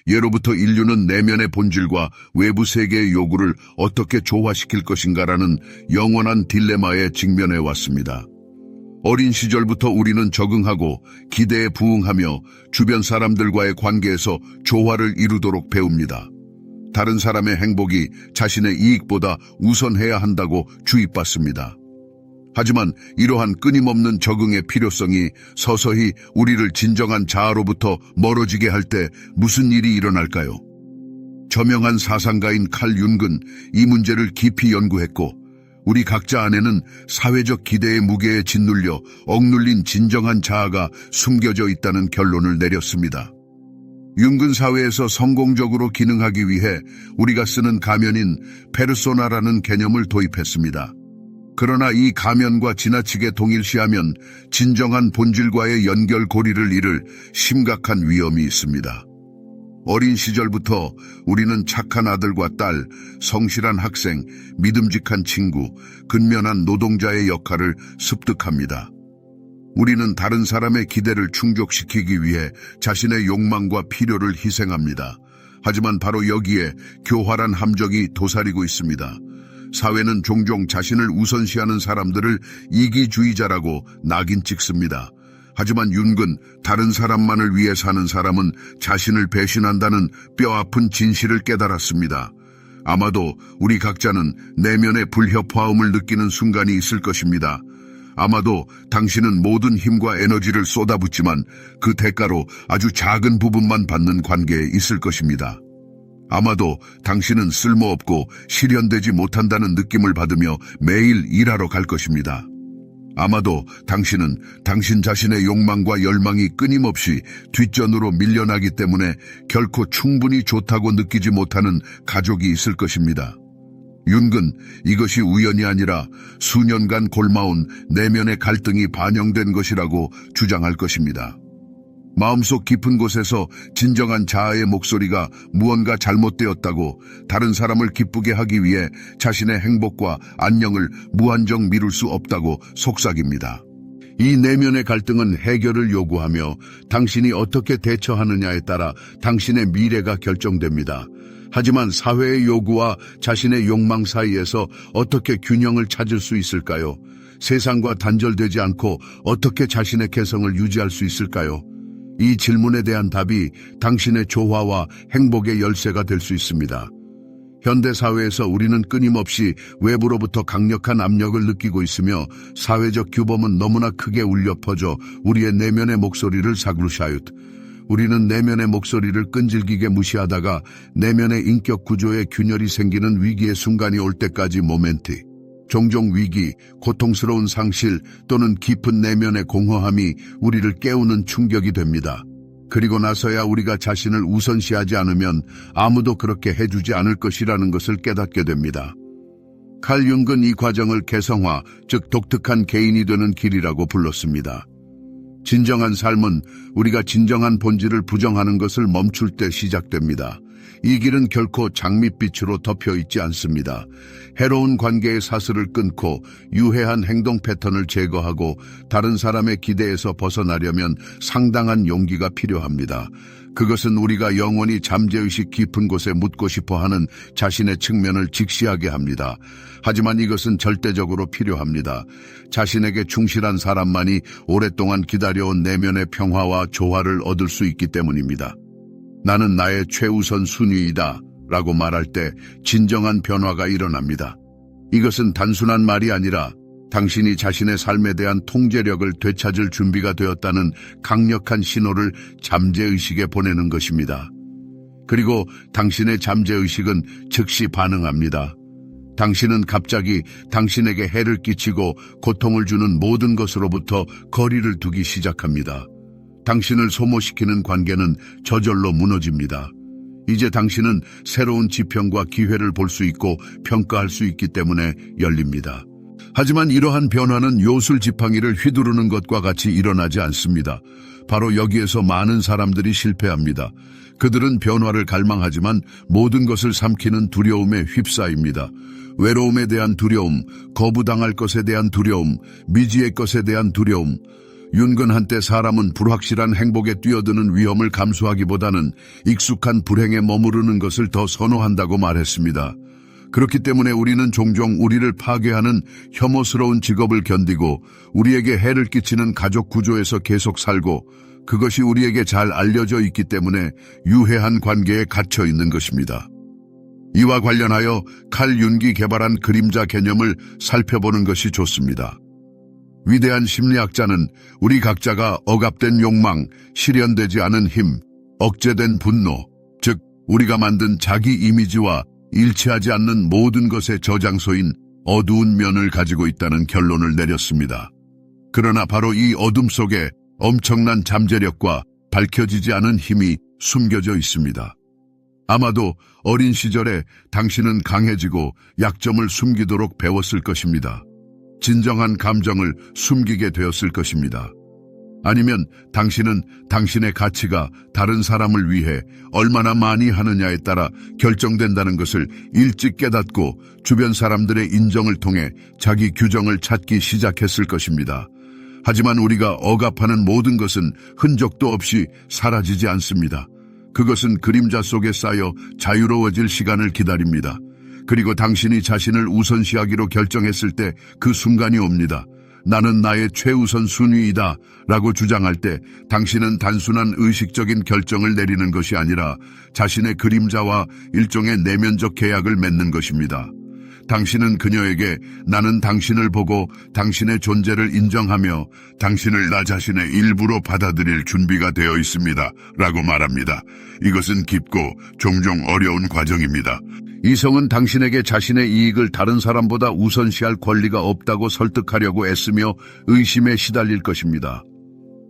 예로부터 인류는 내면의 본질과 외부 세계의 요구를 어떻게 조화시킬 것인가라는 영원한 딜레마에 직면해 왔습니다. 어린 시절부터 우리는 적응하고 기대에 부응하며 주변 사람들과의 관계에서 조화를 이루도록 배웁니다. 다른 사람의 행복이 자신의 이익보다 우선해야 한다고 주입받습니다. 하지만 이러한 끊임없는 적응의 필요성이 서서히 우리를 진정한 자아로부터 멀어지게 할 때 무슨 일이 일어날까요? 저명한 사상가인 칼 융은 이 문제를 깊이 연구했고 우리 각자 안에는 사회적 기대의 무게에 짓눌려 억눌린 진정한 자아가 숨겨져 있다는 결론을 내렸습니다. 융은 사회에서 성공적으로 기능하기 위해 우리가 쓰는 가면인 페르소나라는 개념을 도입했습니다. 그러나 이 가면과 지나치게 동일시하면 진정한 본질과의 연결고리를 잃을 심각한 위험이 있습니다. 어린 시절부터 우리는 착한 아들과 딸, 성실한 학생, 믿음직한 친구, 근면한 노동자의 역할을 습득합니다. 우리는 다른 사람의 기대를 충족시키기 위해 자신의 욕망과 필요를 희생합니다. 하지만 바로 여기에 교활한 함정이 도사리고 있습니다. 사회는 종종 자신을 우선시하는 사람들을 이기주의자라고 낙인 찍습니다. 하지만 융은 다른 사람만을 위해 사는 사람은 자신을 배신한다는 뼈아픈 진실을 깨달았습니다. 아마도 우리 각자는 내면의 불협화음을 느끼는 순간이 있을 것입니다. 아마도 당신은 모든 힘과 에너지를 쏟아붓지만 그 대가로 아주 작은 부분만 받는 관계에 있을 것입니다. 아마도 당신은 쓸모없고 실현되지 못한다는 느낌을 받으며 매일 일하러 갈 것입니다. 아마도 당신은 당신 자신의 욕망과 열망이 끊임없이 뒷전으로 밀려나기 때문에 결코 충분히 좋다고 느끼지 못하는 가족이 있을 것입니다. 융은 이것이 우연이 아니라 수년간 골마온 내면의 갈등이 반영된 것이라고 주장할 것입니다. 마음속 깊은 곳에서 진정한 자아의 목소리가 무언가 잘못되었다고 다른 사람을 기쁘게 하기 위해 자신의 행복과 안녕을 무한정 미룰 수 없다고 속삭입니다. 이 내면의 갈등은 해결을 요구하며 당신이 어떻게 대처하느냐에 따라 당신의 미래가 결정됩니다. 하지만 사회의 요구와 자신의 욕망 사이에서 어떻게 균형을 찾을 수 있을까요? 세상과 단절되지 않고 어떻게 자신의 개성을 유지할 수 있을까요? 이 질문에 대한 답이 당신의 조화와 행복의 열쇠가 될 수 있습니다. 현대사회에서 우리는 끊임없이 외부로부터 강력한 압력을 느끼고 있으며 사회적 규범은 너무나 크게 울려 퍼져 우리의 내면의 목소리를 사그루샤윳. 우리는 내면의 목소리를 끈질기게 무시하다가 내면의 인격 구조에 균열이 생기는 위기의 순간이 올 때까지 모멘트. 종종 위기, 고통스러운 상실 또는 깊은 내면의 공허함이 우리를 깨우는 충격이 됩니다. 그리고 나서야 우리가 자신을 우선시하지 않으면 아무도 그렇게 해주지 않을 것이라는 것을 깨닫게 됩니다. 칼 융은 이 과정을 개성화, 즉 독특한 개인이 되는 길이라고 불렀습니다. 진정한 삶은 우리가 진정한 본질을 부정하는 것을 멈출 때 시작됩니다. 이 길은 결코 장밋빛으로 덮여 있지 않습니다. 해로운 관계의 사슬을 끊고 유해한 행동 패턴을 제거하고 다른 사람의 기대에서 벗어나려면 상당한 용기가 필요합니다. 그것은 우리가 영원히 잠재의식 깊은 곳에 묻고 싶어하는 자신의 측면을 직시하게 합니다. 하지만 이것은 절대적으로 필요합니다. 자신에게 충실한 사람만이 오랫동안 기다려온 내면의 평화와 조화를 얻을 수 있기 때문입니다. 나는 나의 최우선 순위이다 라고 말할 때 진정한 변화가 일어납니다. 이것은 단순한 말이 아니라 당신이 자신의 삶에 대한 통제력을 되찾을 준비가 되었다는 강력한 신호를 잠재의식에 보내는 것입니다. 그리고 당신의 잠재의식은 즉시 반응합니다. 당신은 갑자기 당신에게 해를 끼치고 고통을 주는 모든 것으로부터 거리를 두기 시작합니다. 당신을 소모시키는 관계는 저절로 무너집니다. 이제 당신은 새로운 지평과 기회를 볼 수 있고 평가할 수 있기 때문에 열립니다. 하지만 이러한 변화는 요술지팡이를 휘두르는 것과 같이 일어나지 않습니다. 바로 여기에서 많은 사람들이 실패합니다. 그들은 변화를 갈망하지만 모든 것을 삼키는 두려움에 휩싸입니다. 외로움에 대한 두려움, 거부당할 것에 대한 두려움, 미지의 것에 대한 두려움. 윤근 한때 사람은 불확실한 행복에 뛰어드는 위험을 감수하기보다는 익숙한 불행에 머무르는 것을 더 선호한다고 말했습니다. 그렇기 때문에 우리는 종종 우리를 파괴하는 혐오스러운 직업을 견디고 우리에게 해를 끼치는 가족 구조에서 계속 살고 그것이 우리에게 잘 알려져 있기 때문에 유해한 관계에 갇혀 있는 것입니다. 이와 관련하여 칼 윤기 개발한 그림자 개념을 살펴보는 것이 좋습니다. 위대한 심리학자는 우리 각자가 억압된 욕망, 실현되지 않은 힘, 억제된 분노, 즉 우리가 만든 자기 이미지와 일치하지 않는 모든 것의 저장소인 어두운 면을 가지고 있다는 결론을 내렸습니다. 그러나 바로 이 어둠 속에 엄청난 잠재력과 밝혀지지 않은 힘이 숨겨져 있습니다. 아마도 어린 시절에 당신은 강해지고 약점을 숨기도록 배웠을 것입니다. 진정한 감정을 숨기게 되었을 것입니다. 아니면 당신은 당신의 가치가 다른 사람을 위해 얼마나 많이 하느냐에 따라 결정된다는 것을 일찍 깨닫고 주변 사람들의 인정을 통해 자기 규정을 찾기 시작했을 것입니다. 하지만 우리가 억압하는 모든 것은 흔적도 없이 사라지지 않습니다. 그것은 그림자 속에 쌓여 자유로워질 시간을 기다립니다. 그리고 당신이 자신을 우선시하기로 결정했을 때 그 순간이 옵니다. 나는 나의 최우선 순위이다 라고 주장할 때 당신은 단순한 의식적인 결정을 내리는 것이 아니라 자신의 그림자와 일종의 내면적 계약을 맺는 것입니다. 당신은 그녀에게 나는 당신을 보고 당신의 존재를 인정하며 당신을 나 자신의 일부로 받아들일 준비가 되어 있습니다 라고 말합니다. 이것은 깊고 종종 어려운 과정입니다. 이성은 당신에게 자신의 이익을 다른 사람보다 우선시할 권리가 없다고 설득하려고 애쓰며 의심에 시달릴 것입니다.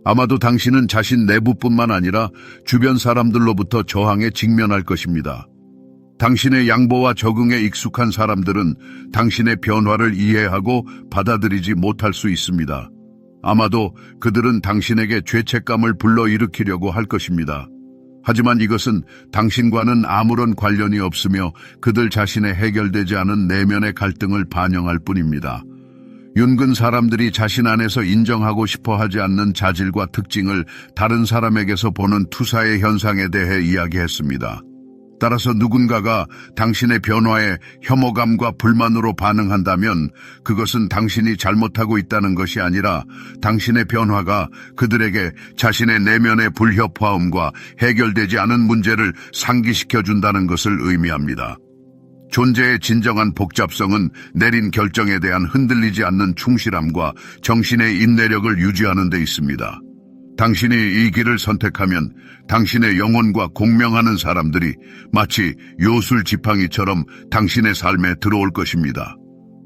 아마도 당신은 자신 내부뿐만 아니라 주변 사람들로부터 저항에 직면할 것입니다. 당신의 양보와 적응에 익숙한 사람들은 당신의 변화를 이해하고 받아들이지 못할 수 있습니다. 아마도 그들은 당신에게 죄책감을 불러일으키려고 할 것입니다. 하지만 이것은 당신과는 아무런 관련이 없으며 그들 자신의 해결되지 않은 내면의 갈등을 반영할 뿐입니다. 윤근 사람들이 자신 안에서 인정하고 싶어 하지 않는 자질과 특징을 다른 사람에게서 보는 투사의 현상에 대해 이야기했습니다. 따라서 누군가가 당신의 변화에 혐오감과 불만으로 반응한다면 그것은 당신이 잘못하고 있다는 것이 아니라 당신의 변화가 그들에게 자신의 내면의 불협화음과 해결되지 않은 문제를 상기시켜준다는 것을 의미합니다. 존재의 진정한 복잡성은 내린 결정에 대한 흔들리지 않는 충실함과 정신의 인내력을 유지하는 데 있습니다. 당신이 이 길을 선택하면 당신의 영혼과 공명하는 사람들이 마치 요술 지팡이처럼 당신의 삶에 들어올 것입니다.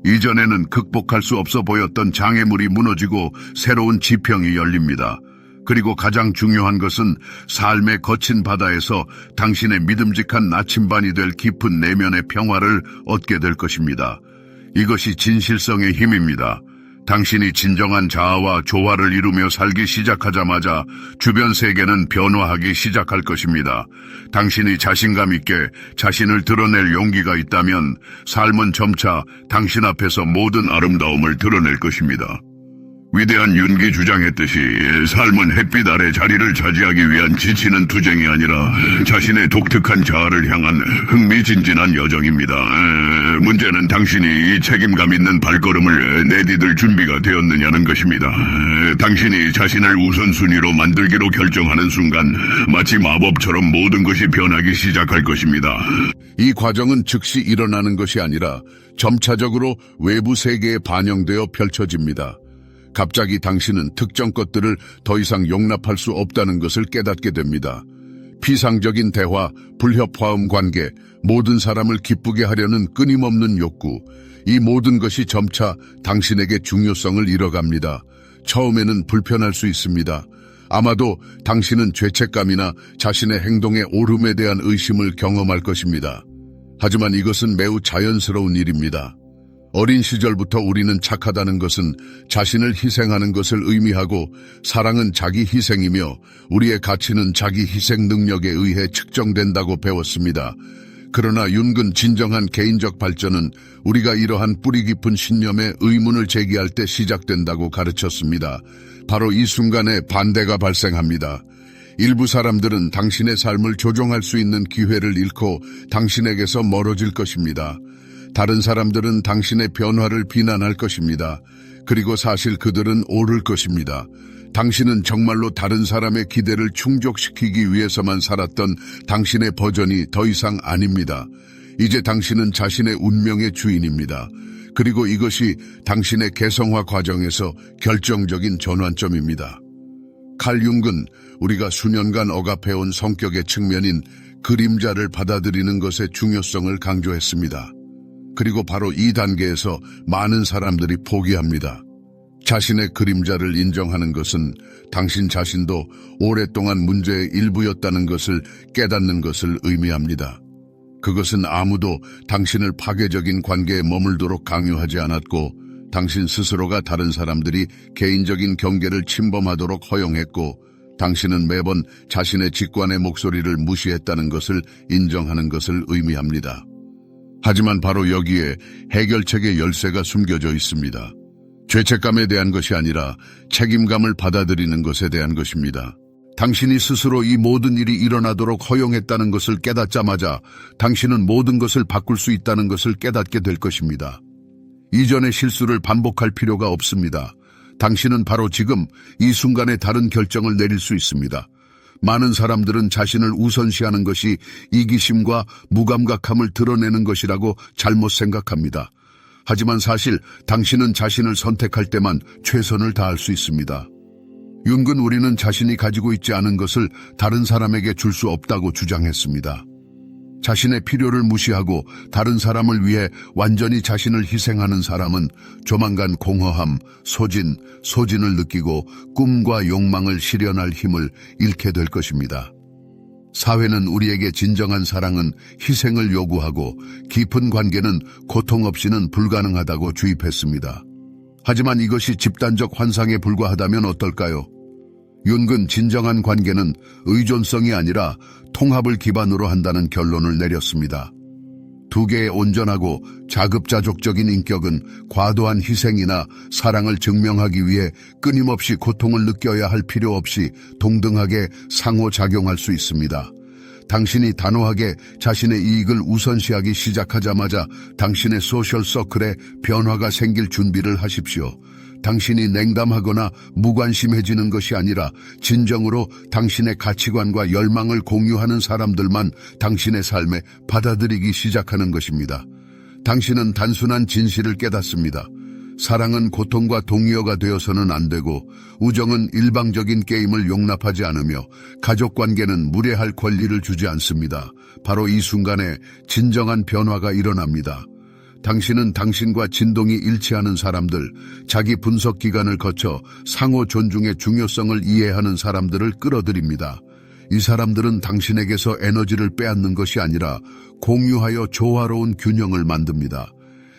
이전에는 극복할 수 없어 보였던 장애물이 무너지고 새로운 지평이 열립니다. 그리고 가장 중요한 것은 삶의 거친 바다에서 당신의 믿음직한 나침반이 될 깊은 내면의 평화를 얻게 될 것입니다. 이것이 진실성의 힘입니다. 당신이 진정한 자아와 조화를 이루며 살기 시작하자마자 주변 세계는 변화하기 시작할 것입니다. 당신이 자신감 있게 자신을 드러낼 용기가 있다면 삶은 점차 당신 앞에서 모든 아름다움을 드러낼 것입니다. 위대한 윤기 주장했듯이 삶은 햇빛 아래 자리를 차지하기 위한 지치는 투쟁이 아니라 자신의 독특한 자아를 향한 흥미진진한 여정입니다. 문제는 당신이 이 책임감 있는 발걸음을 내디딜 준비가 되었느냐는 것입니다. 당신이 자신을 우선순위로 만들기로 결정하는 순간 마치 마법처럼 모든 것이 변하기 시작할 것입니다. 이 과정은 즉시 일어나는 것이 아니라 점차적으로 외부 세계에 반영되어 펼쳐집니다. 갑자기 당신은 특정 것들을 더 이상 용납할 수 없다는 것을 깨닫게 됩니다. 피상적인 대화, 불협화음 관계, 모든 사람을 기쁘게 하려는 끊임없는 욕구, 이 모든 것이 점차 당신에게 중요성을 잃어갑니다. 처음에는 불편할 수 있습니다. 아마도 당신은 죄책감이나 자신의 행동의 옳음에 대한 의심을 경험할 것입니다. 하지만 이것은 매우 자연스러운 일입니다. 어린 시절부터 우리는 착하다는 것은 자신을 희생하는 것을 의미하고 사랑은 자기 희생이며 우리의 가치는 자기 희생 능력에 의해 측정된다고 배웠습니다. 그러나 윤근 진정한 개인적 발전은 우리가 이러한 뿌리 깊은 신념에 의문을 제기할 때 시작된다고 가르쳤습니다. 바로 이 순간에 반대가 발생합니다. 일부 사람들은 당신의 삶을 조종할 수 있는 기회를 잃고 당신에게서 멀어질 것입니다. 다른 사람들은 당신의 변화를 비난할 것입니다. 그리고 사실 그들은 옳을 것입니다. 당신은 정말로 다른 사람의 기대를 충족시키기 위해서만 살았던 당신의 버전이 더 이상 아닙니다. 이제 당신은 자신의 운명의 주인입니다. 그리고 이것이 당신의 개성화 과정에서 결정적인 전환점입니다. 칼 융은 우리가 수년간 억압해온 성격의 측면인 그림자를 받아들이는 것의 중요성을 강조했습니다. 그리고 바로 이 단계에서 많은 사람들이 포기합니다. 자신의 그림자를 인정하는 것은 당신 자신도 오랫동안 문제의 일부였다는 것을 깨닫는 것을 의미합니다. 그것은 아무도 당신을 파괴적인 관계에 머물도록 강요하지 않았고 당신 스스로가 다른 사람들이 개인적인 경계를 침범하도록 허용했고 당신은 매번 자신의 직관의 목소리를 무시했다는 것을 인정하는 것을 의미합니다. 하지만 바로 여기에 해결책의 열쇠가 숨겨져 있습니다. 죄책감에 대한 것이 아니라 책임감을 받아들이는 것에 대한 것입니다. 당신이 스스로 이 모든 일이 일어나도록 허용했다는 것을 깨닫자마자 당신은 모든 것을 바꿀 수 있다는 것을 깨닫게 될 것입니다. 이전의 실수를 반복할 필요가 없습니다. 당신은 바로 지금 이 순간에 다른 결정을 내릴 수 있습니다. 많은 사람들은 자신을 우선시하는 것이 이기심과 무감각함을 드러내는 것이라고 잘못 생각합니다. 하지만 사실 당신은 자신을 선택할 때만 최선을 다할 수 있습니다. 융은 우리는 자신이 가지고 있지 않은 것을 다른 사람에게 줄 수 없다고 주장했습니다. 자신의 필요를 무시하고 다른 사람을 위해 완전히 자신을 희생하는 사람은 조만간 공허함, 소진을 느끼고 꿈과 욕망을 실현할 힘을 잃게 될 것입니다. 사회는 우리에게 진정한 사랑은 희생을 요구하고 깊은 관계는 고통 없이는 불가능하다고 주입했습니다. 하지만 이것이 집단적 환상에 불과하다면 어떨까요? 융은 진정한 관계는 의존성이 아니라 통합을 기반으로 한다는 결론을 내렸습니다. 두 개의 온전하고 자급자족적인 인격은 과도한 희생이나 사랑을 증명하기 위해 끊임없이 고통을 느껴야 할 필요 없이 동등하게 상호작용할 수 있습니다. 당신이 단호하게 자신의 이익을 우선시하기 시작하자마자 당신의 소셜 서클에 변화가 생길 준비를 하십시오. 당신이 냉담하거나 무관심해지는 것이 아니라 진정으로 당신의 가치관과 열망을 공유하는 사람들만 당신의 삶에 받아들이기 시작하는 것입니다. 당신은 단순한 진실을 깨닫습니다. 사랑은 고통과 동의어가 되어서는 안 되고 우정은 일방적인 게임을 용납하지 않으며 가족관계는 무례할 권리를 주지 않습니다. 바로 이 순간에 진정한 변화가 일어납니다. 당신은 당신과 진동이 일치하는 사람들, 자기 분석 기관을 거쳐 상호 존중의 중요성을 이해하는 사람들을 끌어들입니다. 이 사람들은 당신에게서 에너지를 빼앗는 것이 아니라 공유하여 조화로운 균형을 만듭니다.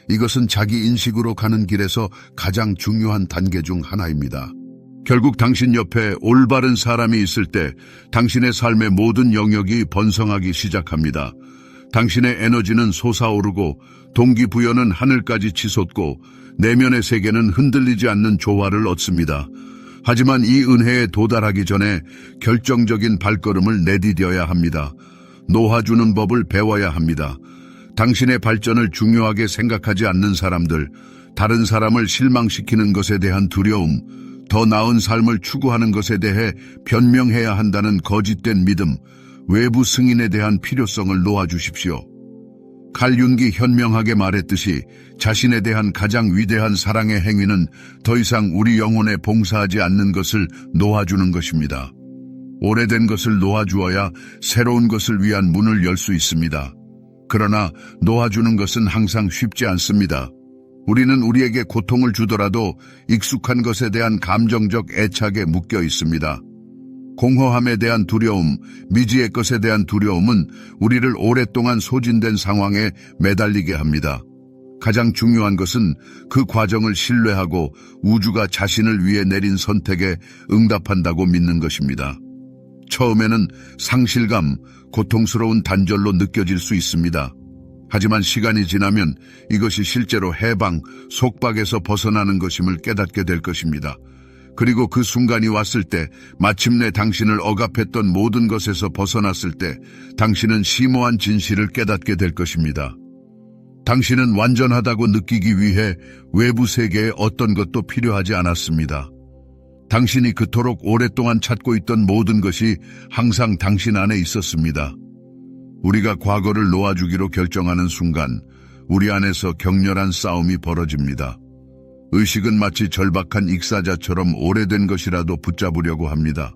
이것은 자기 인식으로 가는 길에서 가장 중요한 단계 중 하나입니다. 결국 당신 옆에 올바른 사람이 있을 때 당신의 삶의 모든 영역이 번성하기 시작합니다. 당신의 에너지는 솟아오르고 동기부여는 하늘까지 치솟고 내면의 세계는 흔들리지 않는 조화를 얻습니다. 하지만 이 은혜에 도달하기 전에 결정적인 발걸음을 내디뎌야 합니다. 놓아주는 법을 배워야 합니다. 당신의 발전을 중요하게 생각하지 않는 사람들, 다른 사람을 실망시키는 것에 대한 두려움, 더 나은 삶을 추구하는 것에 대해 변명해야 한다는 거짓된 믿음, 외부 승인에 대한 필요성을 놓아주십시오. 칼 융이 현명하게 말했듯이 자신에 대한 가장 위대한 사랑의 행위는 더 이상 우리 영혼에 봉사하지 않는 것을 놓아주는 것입니다. 오래된 것을 놓아주어야 새로운 것을 위한 문을 열 수 있습니다. 그러나 놓아주는 것은 항상 쉽지 않습니다. 우리는 우리에게 고통을 주더라도 익숙한 것에 대한 감정적 애착에 묶여 있습니다. 공허함에 대한 두려움, 미지의 것에 대한 두려움은 우리를 오랫동안 소진된 상황에 매달리게 합니다. 가장 중요한 것은 그 과정을 신뢰하고 우주가 자신을 위해 내린 선택에 응답한다고 믿는 것입니다. 처음에는 상실감, 고통스러운 단절로 느껴질 수 있습니다. 하지만 시간이 지나면 이것이 실제로 해방, 속박에서 벗어나는 것임을 깨닫게 될 것입니다. 그리고 그 순간이 왔을 때 마침내 당신을 억압했던 모든 것에서 벗어났을 때 당신은 심오한 진실을 깨닫게 될 것입니다. 당신은 완전하다고 느끼기 위해 외부 세계에 어떤 것도 필요하지 않았습니다. 당신이 그토록 오랫동안 찾고 있던 모든 것이 항상 당신 안에 있었습니다. 우리가 과거를 놓아주기로 결정하는 순간 우리 안에서 격렬한 싸움이 벌어집니다. 의식은 마치 절박한 익사자처럼 오래된 것이라도 붙잡으려고 합니다.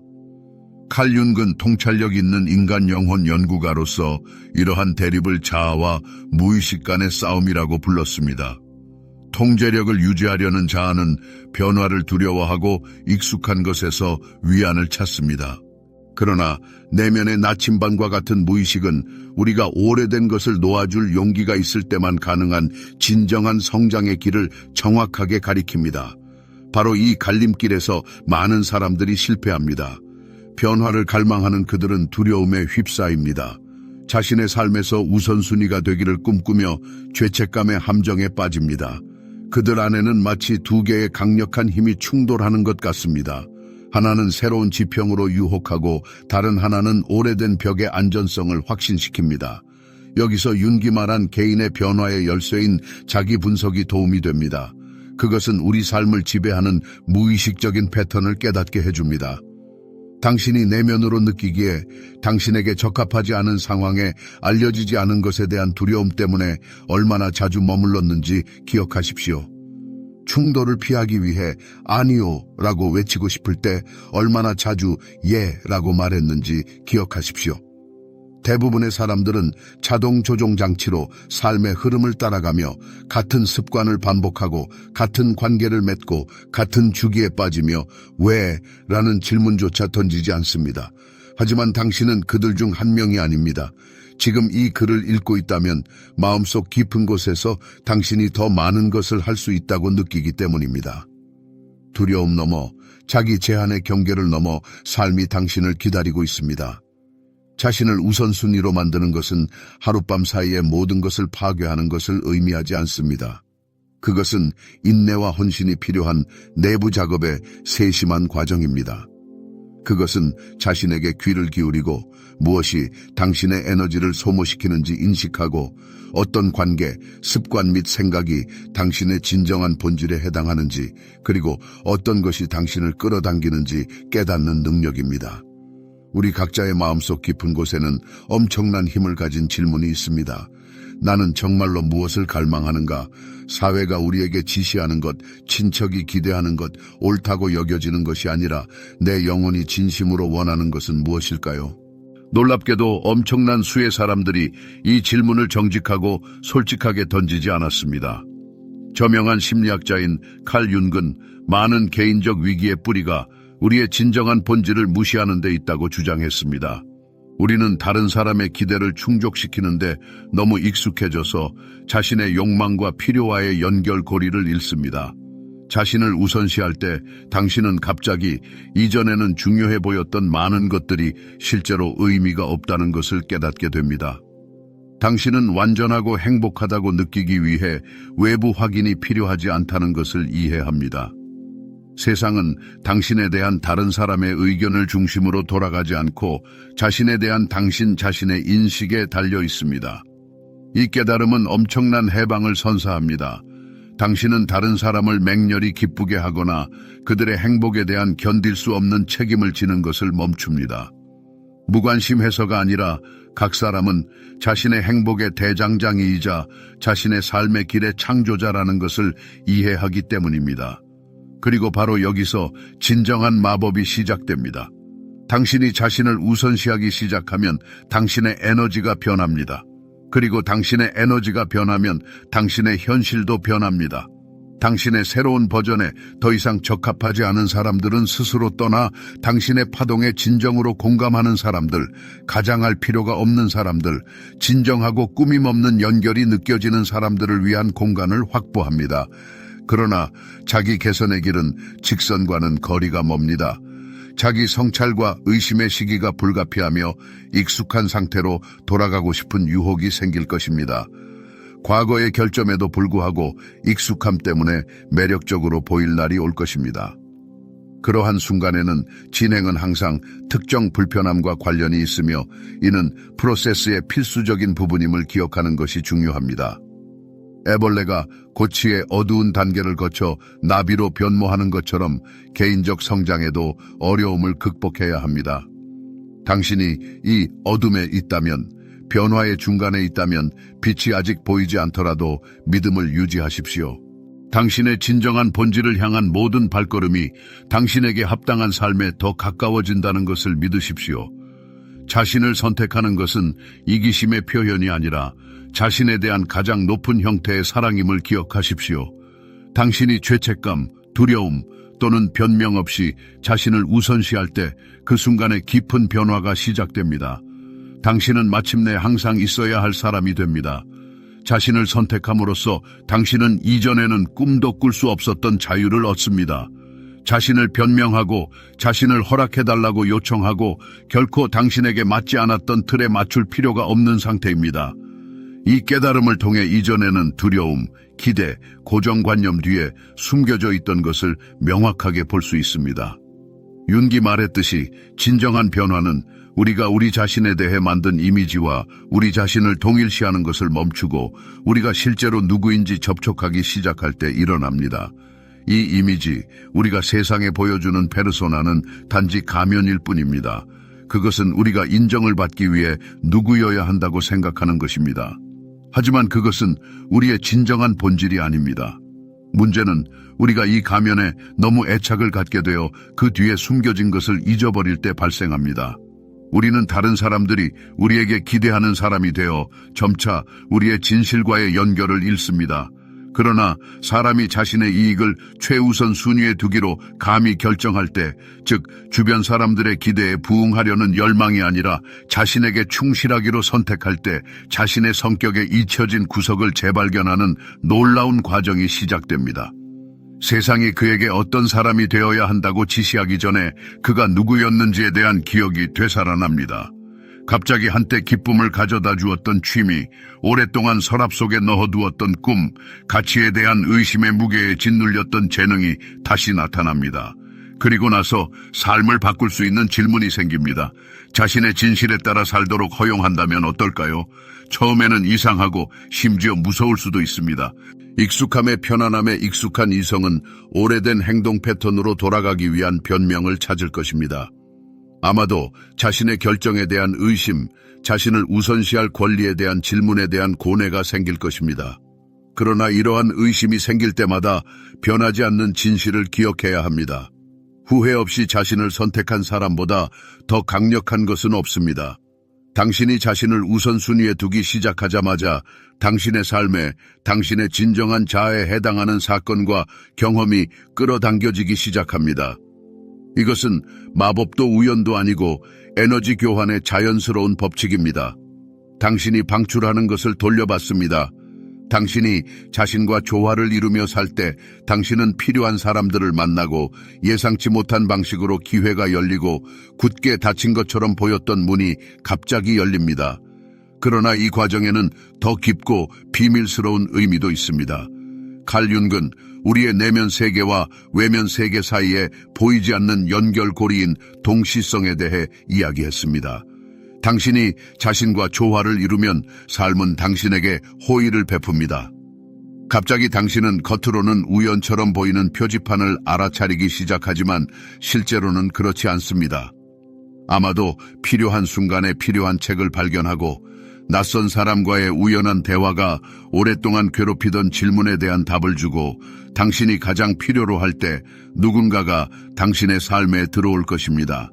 칼 융은 통찰력 있는 인간 영혼 연구가로서 이러한 대립을 자아와 무의식 간의 싸움이라고 불렀습니다. 통제력을 유지하려는 자아는 변화를 두려워하고 익숙한 것에서 위안을 찾습니다. 그러나 내면의 나침반과 같은 무의식은 우리가 오래된 것을 놓아줄 용기가 있을 때만 가능한 진정한 성장의 길을 정확하게 가리킵니다. 바로 이 갈림길에서 많은 사람들이 실패합니다. 변화를 갈망하는 그들은 두려움에 휩싸입니다. 자신의 삶에서 우선순위가 되기를 꿈꾸며 죄책감의 함정에 빠집니다. 그들 안에는 마치 두 개의 강력한 힘이 충돌하는 것 같습니다. 하나는 새로운 지평으로 유혹하고 다른 하나는 오래된 벽의 안전성을 확신시킵니다. 여기서 윤기 말한 개인의 변화의 열쇠인 자기 분석이 도움이 됩니다. 그것은 우리 삶을 지배하는 무의식적인 패턴을 깨닫게 해줍니다. 당신이 내면으로 느끼기에 당신에게 적합하지 않은 상황에 알려지지 않은 것에 대한 두려움 때문에 얼마나 자주 머물렀는지 기억하십시오. 충돌을 피하기 위해 아니요 라고 외치고 싶을 때 얼마나 자주 예 라고 말했는지 기억하십시오. 대부분의 사람들은 자동 조종 장치로 삶의 흐름을 따라가며 같은 습관을 반복하고 같은 관계를 맺고 같은 주기에 빠지며 왜? 라는 질문조차 던지지 않습니다. 하지만 당신은 그들 중 한 명이 아닙니다. 지금 이 글을 읽고 있다면 마음속 깊은 곳에서 당신이 더 많은 것을 할 수 있다고 느끼기 때문입니다. 두려움 넘어 자기 제한의 경계를 넘어 삶이 당신을 기다리고 있습니다. 자신을 우선순위로 만드는 것은 하룻밤 사이에 모든 것을 파괴하는 것을 의미하지 않습니다. 그것은 인내와 헌신이 필요한 내부 작업의 세심한 과정입니다. 그것은 자신에게 귀를 기울이고 무엇이 당신의 에너지를 소모시키는지 인식하고 어떤 관계, 습관 및 생각이 당신의 진정한 본질에 해당하는지 그리고 어떤 것이 당신을 끌어당기는지 깨닫는 능력입니다. 우리 각자의 마음속 깊은 곳에는 엄청난 힘을 가진 질문이 있습니다. 나는 정말로 무엇을 갈망하는가? 사회가 우리에게 지시하는 것, 친척이 기대하는 것, 옳다고 여겨지는 것이 아니라 내 영혼이 진심으로 원하는 것은 무엇일까요? 놀랍게도 엄청난 수의 사람들이 이 질문을 정직하고 솔직하게 던지지 않았습니다. 저명한 심리학자인 칼 융은 많은 개인적 위기의 뿌리가 우리의 진정한 본질을 무시하는 데 있다고 주장했습니다. 우리는 다른 사람의 기대를 충족시키는데 너무 익숙해져서 자신의 욕망과 필요와의 연결고리를 잃습니다. 자신을 우선시할 때 당신은 갑자기 이전에는 중요해 보였던 많은 것들이 실제로 의미가 없다는 것을 깨닫게 됩니다. 당신은 완전하고 행복하다고 느끼기 위해 외부 확인이 필요하지 않다는 것을 이해합니다. 세상은 당신에 대한 다른 사람의 의견을 중심으로 돌아가지 않고 자신에 대한 당신 자신의 인식에 달려 있습니다. 이 깨달음은 엄청난 해방을 선사합니다. 당신은 다른 사람을 맹렬히 기쁘게 하거나 그들의 행복에 대한 견딜 수 없는 책임을 지는 것을 멈춥니다. 무관심해서가 아니라 각 사람은 자신의 행복의 대장장이이자 자신의 삶의 길의 창조자라는 것을 이해하기 때문입니다. 그리고 바로 여기서 진정한 마법이 시작됩니다. 당신이 자신을 우선시하기 시작하면 당신의 에너지가 변합니다. 그리고 당신의 에너지가 변하면 당신의 현실도 변합니다. 당신의 새로운 버전에 더 이상 적합하지 않은 사람들은 스스로 떠나 당신의 파동에 진정으로 공감하는 사람들, 가장할 필요가 없는 사람들, 진정하고 꾸밈 없는 연결이 느껴지는 사람들을 위한 공간을 확보합니다. 그러나 자기 개선의 길은 직선과는 거리가 멉니다. 자기 성찰과 의심의 시기가 불가피하며 익숙한 상태로 돌아가고 싶은 유혹이 생길 것입니다. 과거의 결점에도 불구하고 익숙함 때문에 매력적으로 보일 날이 올 것입니다. 그러한 순간에는 진행은 항상 특정 불편함과 관련이 있으며 이는 프로세스의 필수적인 부분임을 기억하는 것이 중요합니다. 애벌레가 고치의 어두운 단계를 거쳐 나비로 변모하는 것처럼 개인적 성장에도 어려움을 극복해야 합니다. 당신이 이 어둠에 있다면, 변화의 중간에 있다면 빛이 아직 보이지 않더라도 믿음을 유지하십시오. 당신의 진정한 본질을 향한 모든 발걸음이 당신에게 합당한 삶에 더 가까워진다는 것을 믿으십시오. 자신을 선택하는 것은 이기심의 표현이 아니라 자신에 대한 가장 높은 형태의 사랑임을 기억하십시오. 당신이 죄책감, 두려움 또는 변명 없이 자신을 우선시할 때 그 순간에 깊은 변화가 시작됩니다. 당신은 마침내 항상 있어야 할 사람이 됩니다. 자신을 선택함으로써 당신은 이전에는 꿈도 꿀 수 없었던 자유를 얻습니다. 자신을 변명하고 자신을 허락해달라고 요청하고 결코 당신에게 맞지 않았던 틀에 맞출 필요가 없는 상태입니다. 이 깨달음을 통해 이전에는 두려움, 기대, 고정관념 뒤에 숨겨져 있던 것을 명확하게 볼 수 있습니다. 윤기 말했듯이 진정한 변화는 우리가 우리 자신에 대해 만든 이미지와 우리 자신을 동일시하는 것을 멈추고 우리가 실제로 누구인지 접촉하기 시작할 때 일어납니다. 이 이미지, 우리가 세상에 보여주는 페르소나는 단지 가면일 뿐입니다. 그것은 우리가 인정을 받기 위해 누구여야 한다고 생각하는 것입니다. 하지만 그것은 우리의 진정한 본질이 아닙니다. 문제는 우리가 이 가면에 너무 애착을 갖게 되어 그 뒤에 숨겨진 것을 잊어버릴 때 발생합니다. 우리는 다른 사람들이 우리에게 기대하는 사람이 되어 점차 우리의 진실과의 연결을 잃습니다. 그러나 사람이 자신의 이익을 최우선 순위에 두기로 감히 결정할 때, 즉 주변 사람들의 기대에 부응하려는 열망이 아니라 자신에게 충실하기로 선택할 때 자신의 성격에 잊혀진 구석을 재발견하는 놀라운 과정이 시작됩니다. 세상이 그에게 어떤 사람이 되어야 한다고 지시하기 전에 그가 누구였는지에 대한 기억이 되살아납니다. 갑자기 한때 기쁨을 가져다 주었던 취미, 오랫동안 서랍 속에 넣어두었던 꿈, 가치에 대한 의심의 무게에 짓눌렸던 재능이 다시 나타납니다. 그리고 나서 삶을 바꿀 수 있는 질문이 생깁니다. 자신의 진실에 따라 살도록 허용한다면 어떨까요? 처음에는 이상하고 심지어 무서울 수도 있습니다. 익숙함에 편안함에 익숙한 이성은 오래된 행동 패턴으로 돌아가기 위한 변명을 찾을 것입니다. 아마도 자신의 결정에 대한 의심, 자신을 우선시할 권리에 대한 질문에 대한 고뇌가 생길 것입니다. 그러나 이러한 의심이 생길 때마다 변하지 않는 진실을 기억해야 합니다. 후회 없이 자신을 선택한 사람보다 더 강력한 것은 없습니다. 당신이 자신을 우선순위에 두기 시작하자마자 당신의 삶에 당신의 진정한 자아에 해당하는 사건과 경험이 끌어당겨지기 시작합니다. 이것은 마법도 우연도 아니고 에너지 교환의 자연스러운 법칙입니다. 당신이 방출하는 것을 돌려받습니다. 당신이 자신과 조화를 이루며 살 때 당신은 필요한 사람들을 만나고 예상치 못한 방식으로 기회가 열리고 굳게 닫힌 것처럼 보였던 문이 갑자기 열립니다. 그러나 이 과정에는 더 깊고 비밀스러운 의미도 있습니다. 칼 융은 우리의 내면 세계와 외면 세계 사이에 보이지 않는 연결고리인 동시성에 대해 이야기했습니다. 당신이 자신과 조화를 이루면 삶은 당신에게 호의를 베풉니다. 갑자기 당신은 겉으로는 우연처럼 보이는 표지판을 알아차리기 시작하지만 실제로는 그렇지 않습니다. 아마도 필요한 순간에 필요한 책을 발견하고 낯선 사람과의 우연한 대화가 오랫동안 괴롭히던 질문에 대한 답을 주고 당신이 가장 필요로 할 때 누군가가 당신의 삶에 들어올 것입니다.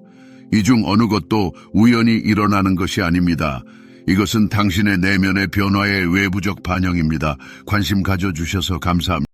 이 중 어느 것도 우연히 일어나는 것이 아닙니다. 이것은 당신의 내면의 변화의 외부적 반영입니다. 관심 가져주셔서 감사합니다.